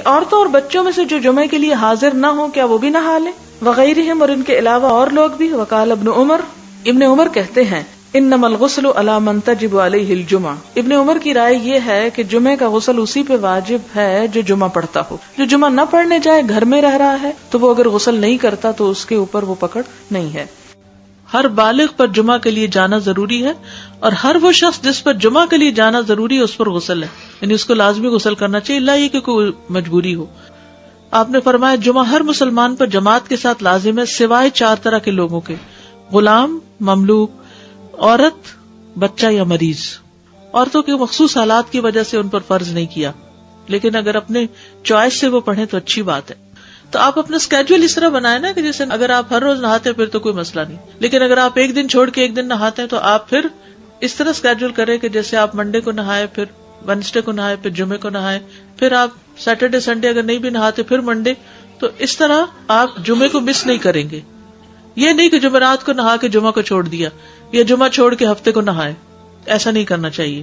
عورتوں اور بچوں میں سے جو جمعے کے لیے حاضر نہ ہوں کیا وہ بھی نہا لیں؟ وغیرہم، اور ان کے علاوہ اور لوگ بھی. وقال ابن عمر کہتے ہیں انما الغسل علی من تجب علیہ الجمعہ. ابن عمر کی رائے یہ ہے کہ جمعے کا غسل اسی پہ واجب ہے جو جمعہ پڑھتا ہو. جو جمعہ نہ پڑھنے جائے، گھر میں رہ رہا ہے، تو وہ اگر غسل نہیں کرتا تو اس کے اوپر وہ پکڑ نہیں ہے. ہر بالغ پر جمعہ کے لیے جانا ضروری ہے، اور ہر وہ شخص جس پر جمعہ کے لیے جانا ضروری ہے اس پر غسل ہے، یعنی اس کو لازمی غسل کرنا چاہیے، الا یہ کہ کوئی مجبوری ہو. آپ نے فرمایا جمعہ ہر مسلمان پر جماعت کے ساتھ لازم ہے سوائے 4 طرح کے لوگوں کے: غلام، مملوک، عورت، بچہ یا مریض. عورتوں کے مخصوص حالات کی وجہ سے ان پر فرض نہیں کیا، لیکن اگر اپنے چوائس سے وہ پڑھیں تو اچھی بات ہے. تو آپ اپنا اسکیڈول اس طرح بنائیں نا کہ جیسے اگر آپ ہر روز نہاتے ہیں پھر تو کوئی مسئلہ نہیں، لیکن اگر آپ ایک دن چھوڑ کے ایک دن نہاتے ہیں تو آپ پھر اس طرح اسکیڈول کریں کہ جیسے آپ منڈے کو نہائے، پھر وینسڈے کو نہائے، پھر جمعے کو نہائے، پھر آپ سیٹرڈے سنڈے اگر نہیں بھی نہاتے پھر منڈے. تو اس طرح آپ جمعے کو مس نہیں کریں گے. یہ نہیں کہ جمعرات کو نہا کے جمعہ کو چھوڑ دیا یا جمعہ چھوڑ کے ہفتے کو نہائے، ایسا نہیں کرنا چاہیے.